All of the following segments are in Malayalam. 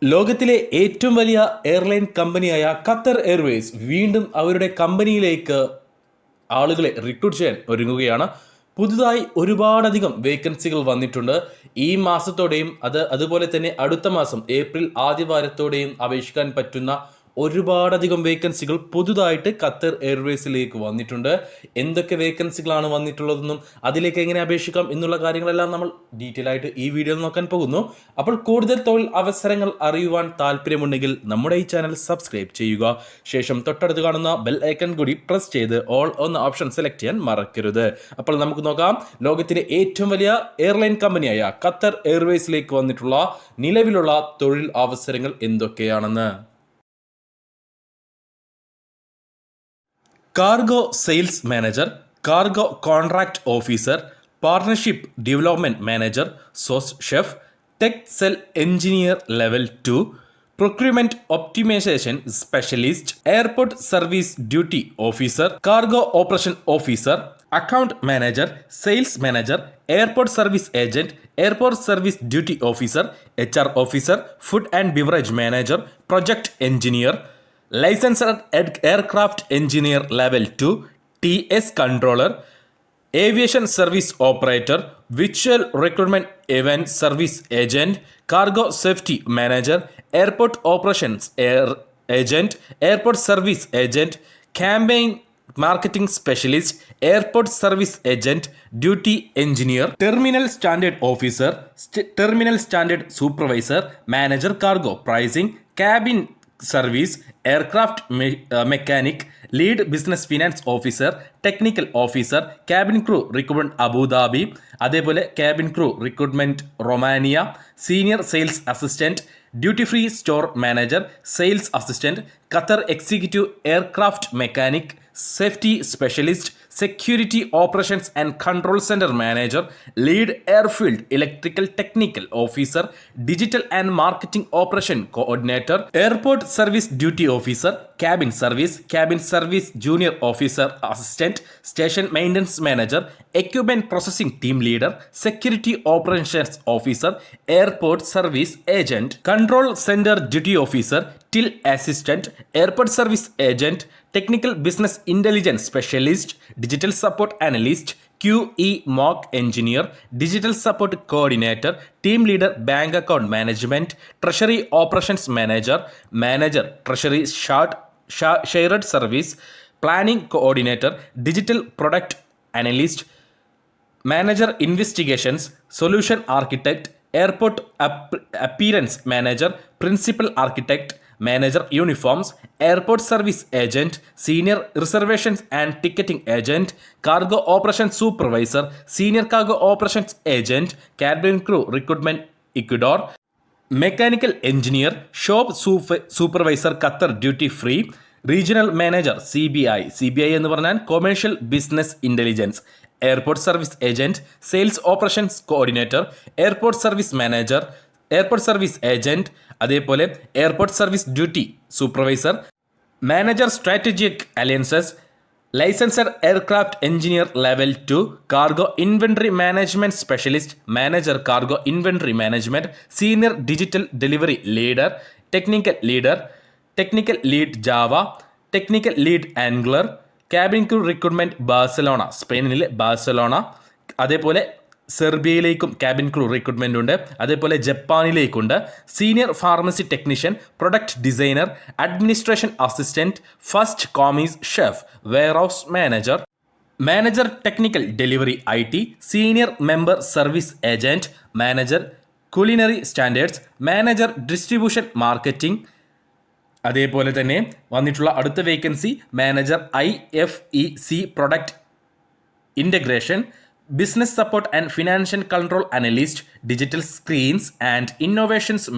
ലോകത്തിലെ ഏറ്റവും വലിയ എയർലൈൻ കമ്പനിയായ ഖത്തർ എയർവേസ് വീണ്ടും അവരുടെ കമ്പനിയിലേക്ക് ആളുകളെ റിക്രൂട്ട് ചെയ്യാൻ ഒരുങ്ങുകയാണ്. പുതുതായി ഒരുപാടധികം വേക്കൻസികൾ വന്നിട്ടുണ്ട്. ഈ മാസത്തോടെയും അതുപോലെ തന്നെ അടുത്ത മാസം ഏപ്രിൽ ആദ്യവാരത്തോടെയും അപേക്ഷിക്കാൻ പറ്റുന്ന ഒരുപാടധികം വേക്കൻസികൾ പുതുതായിട്ട് ഖത്തർ എയർവേസിലേക്ക് വന്നിട്ടുണ്ട്. എന്തൊക്കെ വേക്കൻസികളാണ് വന്നിട്ടുള്ളതെന്നും അതിലേക്ക് എങ്ങനെ അപേക്ഷിക്കാം എന്നുള്ള കാര്യങ്ങളെല്ലാം നമ്മൾ ഡീറ്റെയിൽ ആയിട്ട് ഈ വീഡിയോയിൽ നോക്കാൻ പോകുന്നു. അപ്പോൾ കൂടുതൽ തൊഴിൽ അവസരങ്ങൾ അറിയുവാൻ താല്പര്യമുണ്ടെങ്കിൽ നമ്മുടെ ഈ ചാനൽ സബ്സ്ക്രൈബ് ചെയ്യുക. ശേഷം തൊട്ടടുത്ത് കാണുന്ന ബെൽ ഐക്കൺ കൂടി പ്രസ് ചെയ്ത് ഓൾ എന്ന ഓപ്ഷൻ സെലക്ട് ചെയ്യാൻ മറക്കരുത്. അപ്പോൾ നമുക്ക് നോക്കാം ലോകത്തിലെ ഏറ്റവും വലിയ എയർലൈൻ കമ്പനിയായ ഖത്തർ എയർവേസിലേക്ക് വന്നിട്ടുള്ള നിലവിലുള്ള തൊഴിൽ അവസരങ്ങൾ എന്തൊക്കെയാണെന്ന്. Cargo sales manager, cargo contract officer, partnership development manager, sous chef, tech cell engineer level 2, procurement optimisation specialist, airport service duty officer, cargo operation officer, account manager, sales manager, airport service agent, airport service duty officer, HR officer, food and beverage manager, project engineer, licensed aircraft engineer level 2, TS controller, aviation service operator, virtual recruitment event service agent, cargo safety manager, airport operations agent, airport service agent, campaign marketing specialist, airport service agent, duty engineer, terminal standard officer, terminal standard supervisor, manager cargo pricing, cabin service, aircraft mechanic, lead business finance officer, technical officer, cabin crew recruitment Abu Dhabi, അതേപോലെ cabin crew recruitment Romania, senior sales assistant, duty free store manager, sales assistant, Qatar executive aircraft mechanic, safety specialist, security operations and control centre manager, lead airfield electrical technical officer, digital and marketing operation coordinator, airport service duty officer, cabin service junior officer assistant, station maintenance manager, equipment processing team leader, security operations officer, airport service agent, control centre duty officer, till assistant, airport service agent, technical business intelligence specialist, digital support analyst, QE mock engineer, digital support coordinator, team leader bank account management, treasury operations manager treasury shared service, planning coordinator, digital product analyst, manager investigations, solution architect, airport appearance manager, principal architect, manager uniforms, airport service agent, senior reservations and ticketing agent, cargo operation supervisor, senior cargo operations agent, cabin crew recruitment Ecuador, mechanical engineer, shop supervisor Qatar duty free, regional manager CBI എന്ന് പറഞ്ഞാൽ commercial business intelligence, airport service agent, sales operations coordinator, airport service manager, airport service agent, അതേപോലെ airport service duty supervisor, manager strategic alliances, licensed aircraft engineer level 2, cargo inventory management specialist, manager cargo inventory management, senior digital delivery leader, technical lead Java, technical lead Angular, cabin crew recruitment Barcelona, സ്പെയിനിലെ ബാഴ്സലോണ, അതേപോലെ സെർബിയയിലേക്കും ക്യാബിൻ ക്രൂ റിക്രൂട്ട്മെന്റ് ഉണ്ട്, അതേപോലെ ജപ്പാനിലേക്കുണ്ട്, senior pharmacy technician, product designer, administration assistant, first commis chef, warehouse manager technical delivery IT, senior member service agent, manager culinary standards, manager distribution marketing. അതേപോലെ തന്നെ വന്നിട്ടുള്ള അടുത്ത vacancy manager IFEC product integration, business support and financial control analyst, digital screens and innovations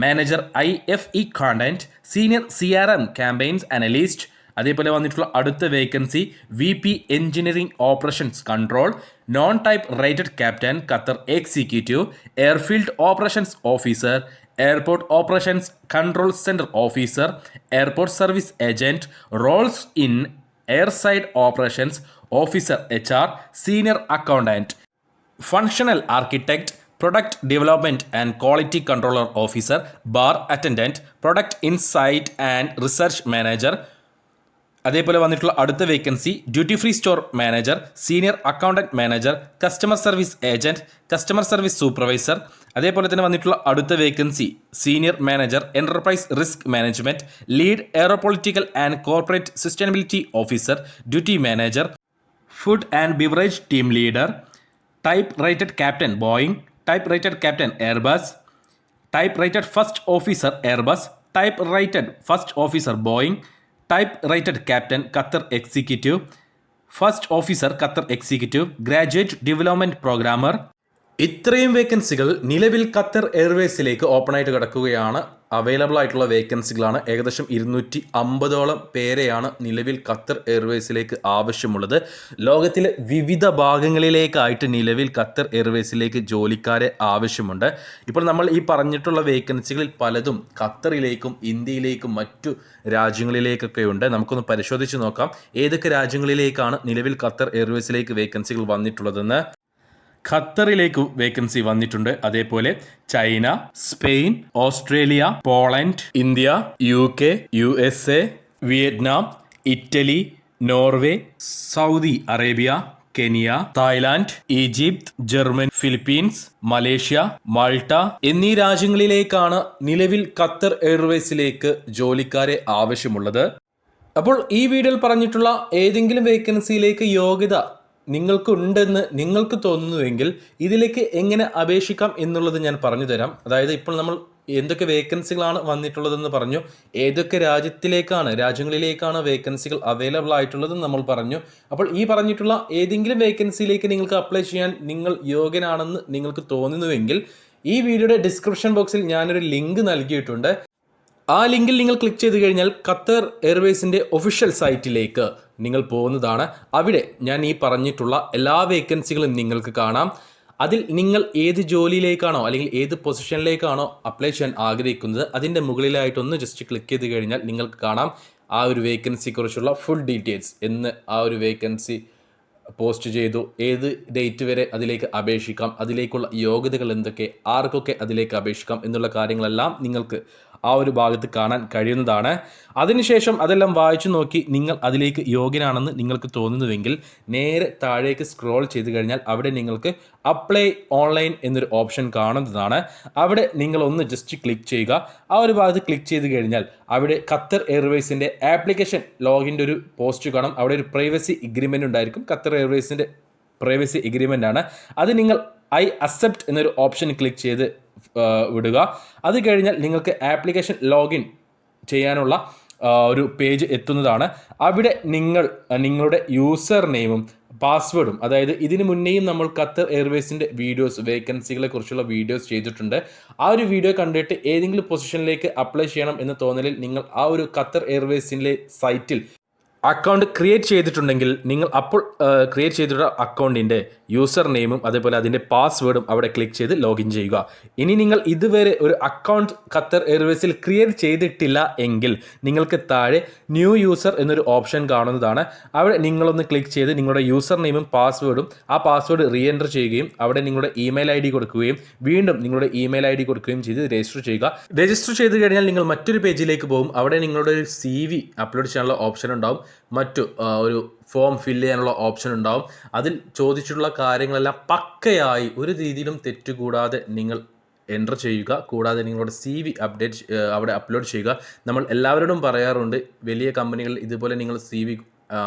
manager IFE content, senior CRM campaigns analyst. അതേപോലെ വന്നിട്ടുള്ള അടുത്ത vacancy VP engineering operations control, non type rated captain Qatar executive, airfield operations officer, airport operations control centre officer, airport service agent, Rolls in airside operations officer HR, senior accountant, functional architect, product development and quality controller officer, bar attendant, product insight and research manager. അതേപോലെ വന്നിട്ടുള്ള അടുത്ത vacancy duty free store manager, senior accountant manager, customer service agent, customer service supervisor. അതേപോലെ തന്നെ വന്നിട്ടുള്ള അടുത്ത vacancy senior manager, enterprise risk management, lead aeropolitical and corporate sustainability officer, duty manager, food and beverage team leader, type rated captain Boeing, type rated captain Airbus, type rated first officer Airbus, type rated first officer Boeing, type rated captain Qatar executive, first officer Qatar executive, graduate development programmer. ഇത്രയും വേക്കൻസികൾ നിലവിൽ ഖത്തർ എയർവേസിലേക്ക് ഓപ്പൺ ആയിട്ട് കിടക്കുകയാണ്. അവൈലബിൾ ആയിട്ടുള്ള വേക്കൻസികളാണ്. ഏകദേശം 250ഓളം പേരെയാണ് നിലവിൽ ഖത്തർ എയർവേസിലേക്ക് ആവശ്യമുള്ളത്. ലോകത്തിലെ വിവിധ ഭാഗങ്ങളിലേക്കായിട്ട് നിലവിൽ ഖത്തർ എയർവേസിലേക്ക് ജോലിക്കാരെ ആവശ്യമുണ്ട്. ഇപ്പോൾ നമ്മൾ ഈ പറഞ്ഞിട്ടുള്ള വേക്കൻസികളിൽ പലതും ഖത്തറിലേക്കും ഇന്ത്യയിലേക്കും മറ്റു രാജ്യങ്ങളിലേക്കൊക്കെ ഉണ്ട്. നമുക്കൊന്ന് പരിശോധിച്ച് നോക്കാം ഏതൊക്കെ രാജ്യങ്ങളിലേക്കാണ് നിലവിൽ ഖത്തർ എയർവേസിലേക്ക് വേക്കൻസികൾ വന്നിട്ടുള്ളതെന്ന്. ഖത്തറിലേക്ക് വേക്കൻസി വന്നിട്ടുണ്ട്. അതേപോലെ China, Spain, Australia, Poland, India, UK, USA, Vietnam, Italy, Norway, Saudi Arabia, Kenya, Thailand, Egypt, Germany, Philippines, Malaysia, Malta എന്നീ രാജ്യങ്ങളിലേക്കാണ് നിലവിൽ ഖത്തർ എയർവേസിലേക്ക് ജോലിക്കാരെ ആവശ്യമുള്ളത്. അപ്പോൾ ഈ വീഡിയോയിൽ പറഞ്ഞിട്ടുള്ള ഏതെങ്കിലും വേക്കൻസിയിലേക്ക് യോഗ്യത നിങ്ങൾക്കുണ്ടെന്ന് നിങ്ങൾക്ക് തോന്നുന്നുവെങ്കിൽ ഇതിലേക്ക് എങ്ങനെ അപേക്ഷിക്കാം എന്നുള്ളത് ഞാൻ പറഞ്ഞു തരാം. അതായത് ഇപ്പോൾ നമ്മൾ എന്തൊക്കെ വേക്കൻസികളാണ് വന്നിട്ടുള്ളതെന്ന് പറഞ്ഞു, ഏതൊക്കെ രാജ്യങ്ങളിലേക്കാണ് വേക്കൻസികൾ അവൈലബിൾ ആയിട്ടുള്ളതെന്ന് നമ്മൾ പറഞ്ഞു. അപ്പോൾ ഈ പറഞ്ഞിട്ടുള്ള ഏതെങ്കിലും വേക്കൻസിയിലേക്ക് നിങ്ങൾക്ക് അപ്ലൈ ചെയ്യാൻ നിങ്ങൾ യോഗ്യനാണെന്ന് നിങ്ങൾക്ക് തോന്നുന്നുവെങ്കിൽ ഈ വീഡിയോയുടെ ഡിസ്ക്രിപ്ഷൻ ബോക്സിൽ ഞാനൊരു ലിങ്ക് നൽകിയിട്ടുണ്ട്. ആ ലിങ്കിൽ നിങ്ങൾ ക്ലിക്ക് ചെയ്ത് കഴിഞ്ഞാൽ ഖത്തർ എയർവേസിൻ്റെ ഒഫീഷ്യൽ സൈറ്റിലേക്ക് നിങ്ങൾ പോകുന്നതാണ്. അവിടെ ഞാൻ ഈ പറഞ്ഞിട്ടുള്ള എല്ലാ വേക്കൻസികളും നിങ്ങൾക്ക് കാണാം. അതിൽ നിങ്ങൾ ഏത് ജോലിയിലേക്കാണോ അല്ലെങ്കിൽ ഏത് പൊസിഷനിലേക്കാണോ അപ്ലൈ ചെയ്യാൻ ആഗ്രഹിക്കുന്നത് അതിൻ്റെ മുകളിലായിട്ടൊന്ന് ജസ്റ്റ് ക്ലിക്ക് ചെയ്ത് കഴിഞ്ഞാൽ നിങ്ങൾക്ക് കാണാം ആ ഒരു വേക്കൻസിയെക്കുറിച്ചുള്ള ഫുൾ ഡീറ്റെയിൽസ്. എന്ന് ആ ഒരു വേക്കൻസി പോസ്റ്റ് ചെയ്തു, ഏത് ഡേറ്റ് വരെ അതിലേക്ക് അപേക്ഷിക്കാം, അതിലേക്കുള്ള യോഗ്യതകൾ എന്തൊക്കെ, ആർക്കൊക്കെ അതിലേക്ക് അപേക്ഷിക്കാം എന്നുള്ള കാര്യങ്ങളെല്ലാം നിങ്ങൾക്ക് ആ ഒരു ഭാഗത്ത് കാണാൻ കഴിയുന്നതാണ്. അതിനുശേഷം അതെല്ലാം വായിച്ചു നോക്കി നിങ്ങൾ അതിലേക്ക് യോഗ്യനാണെന്ന് നിങ്ങൾക്ക് തോന്നുന്നുവെങ്കിൽ നേരെ താഴേക്ക് സ്ക്രോൾ ചെയ്ത് കഴിഞ്ഞാൽ അവിടെ നിങ്ങൾക്ക് അപ്ലൈ ഓൺലൈൻ എന്നൊരു ഓപ്ഷൻ കാണുന്നതാണ്. അവിടെ നിങ്ങളൊന്ന് ജസ്റ്റ് ക്ലിക്ക് ചെയ്യുക. ആ ഒരു ഭാഗത്ത് ക്ലിക്ക് ചെയ്ത് കഴിഞ്ഞാൽ അവിടെ ഖത്തർ എയർവേസിൻ്റെ ആപ്ലിക്കേഷൻ ലോഗിൻ്റെ ഒരു പോസ്റ്റ് കാണും. അവിടെ ഒരു പ്രൈവസി എഗ്രിമെൻ്റ് ഉണ്ടായിരിക്കും. ഖത്തർ എയർവേസിൻ്റെ പ്രൈവസി എഗ്രിമെൻ്റ് ആണ് അത്. നിങ്ങൾ ഐ അക്സെപ്റ്റ് എന്നൊരു ഓപ്ഷൻ ക്ലിക്ക് ചെയ്ത് വിടുക. അത് കഴിഞ്ഞാൽ നിങ്ങൾക്ക് ആപ്ലിക്കേഷൻ ലോഗിൻ ചെയ്യാനുള്ള ഒരു പേജ് എത്തുന്നതാണ്. അവിടെ നിങ്ങളുടെ യൂസർ നെയിമും പാസ്വേഡും, അതായത് ഇതിന് മുന്നേയും നമ്മൾ ഖത്തർ എയർവേസിൻ്റെ വേക്കൻസികളെ കുറിച്ചുള്ള വീഡിയോസ് ചെയ്തിട്ടുണ്ട്. ആ ഒരു വീഡിയോ കണ്ടിട്ട് ഏതെങ്കിലും പൊസിഷനിലേക്ക് അപ്ലൈ ചെയ്യണം എന്ന് തോന്നലിൽ നിങ്ങൾ ആ ഒരു ഖത്തർ എയർവേസിൻ്റെ സൈറ്റിൽ അക്കൗണ്ട് ക്രിയേറ്റ് ചെയ്തിട്ടുണ്ടെങ്കിൽ നിങ്ങൾ അപ്പോൾ ക്രിയേറ്റ് ചെയ്തിട്ടുള്ള അക്കൗണ്ടിൻ്റെ യൂസർ നെയിമും അതേപോലെ അതിൻ്റെ പാസ്വേഡും അവിടെ ക്ലിക്ക് ചെയ്ത് ലോഗിൻ ചെയ്യുക. ഇനി നിങ്ങൾ ഇതുവരെ ഒരു അക്കൗണ്ട് ഖത്തർ എയർവേസിൽ ക്രിയേറ്റ് ചെയ്തിട്ടില്ല എങ്കിൽ നിങ്ങൾക്ക് താഴെ ന്യൂ യൂസർ എന്നൊരു ഓപ്ഷൻ കാണുന്നതാണ്. അവിടെ നിങ്ങളൊന്ന് ക്ലിക്ക് ചെയ്ത് നിങ്ങളുടെ യൂസർ നെയിമും പാസ്വേഡും ആ പാസ്വേഡ് റീ എൻ്റർ ചെയ്യുകയും അവിടെ നിങ്ങളുടെ ഇമെയിൽ ID കൊടുക്കുകയും വീണ്ടും നിങ്ങളുടെ ഇമെയിൽ ID കൊടുക്കുകയും ചെയ്ത് രജിസ്റ്റർ ചെയ്യുക. രജിസ്റ്റർ ചെയ്ത് കഴിഞ്ഞാൽ നിങ്ങൾ മറ്റൊരു പേജിലേക്ക് പോകും. അവിടെ നിങ്ങളുടെ ഒരു CV അപ്ലോഡ് ചെയ്യാനുള്ള ഓപ്ഷൻ ഉണ്ടാവും. മറ്റു ഒരു ഫോം ഫില്ല് ചെയ്യാനുള്ള ഓപ്ഷൻ ഉണ്ടാവും. അതിൽ ചോദിച്ചിട്ടുള്ള കാര്യങ്ങളെല്ലാം പക്കയായി ഒരു രീതിയിലും തെറ്റുകൂടാതെ നിങ്ങൾ എൻ്റർ ചെയ്യുക. കൂടാതെ നിങ്ങളുടെ CV അവിടെ അപ്ലോഡ് ചെയ്യുക. നമ്മൾ എല്ലാവരോടും പറയാറുണ്ട്, വലിയ കമ്പനികളിൽ ഇതുപോലെ നിങ്ങൾ CV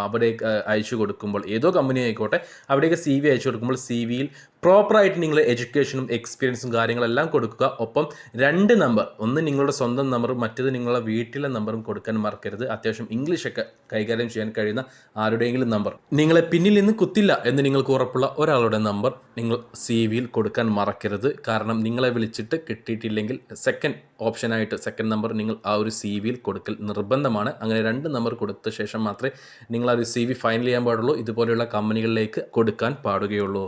അവിടേക്ക് അയച്ചു കൊടുക്കുമ്പോൾ, ഏതോ കമ്പനി ആയിക്കോട്ടെ, അവിടേക്ക് CV അയച്ചു കൊടുക്കുമ്പോൾ CVയിൽ പ്രോപ്പറായിട്ട് നിങ്ങൾ എഡ്യൂക്കേഷനും എക്സ്പീരിയൻസും കാര്യങ്ങളെല്ലാം കൊടുക്കുക. ഒപ്പം 2 നമ്പർ, ഒന്ന് നിങ്ങളുടെ സ്വന്തം നമ്പറും മറ്റേത് നിങ്ങളുടെ വീട്ടിലെ നമ്പറും കൊടുക്കാൻ മറക്കരുത്. അത്യാവശ്യം ഇംഗ്ലീഷൊക്കെ കൈകാര്യം ചെയ്യാൻ കഴിയുന്ന ആരുടെയെങ്കിലും നമ്പർ, നിങ്ങളെ പിന്നിൽ നിന്ന് കുത്തില്ല എന്ന് നിങ്ങൾക്ക് ഉറപ്പുള്ള ഒരാളുടെ നമ്പർ നിങ്ങൾ CVയിൽ കൊടുക്കാൻ മറക്കരുത്. കാരണം നിങ്ങളെ വിളിച്ചിട്ട് കിട്ടിയിട്ടില്ലെങ്കിൽ സെക്കൻഡ് നമ്പർ നിങ്ങൾ ആ ഒരു CVയിൽ കൊടുക്കൽ നിർബന്ധമാണ്. അങ്ങനെ 2 നമ്പർ കൊടുത്ത ശേഷം മാത്രമേ നിങ്ങൾ ആ ഒരു CV ഫൈനൽ ചെയ്യാൻ പാടുള്ളൂ. ഇതുപോലെയുള്ള കമ്പനികളിലേക്ക് കൊടുക്കാൻ പാടുകയുള്ളൂ.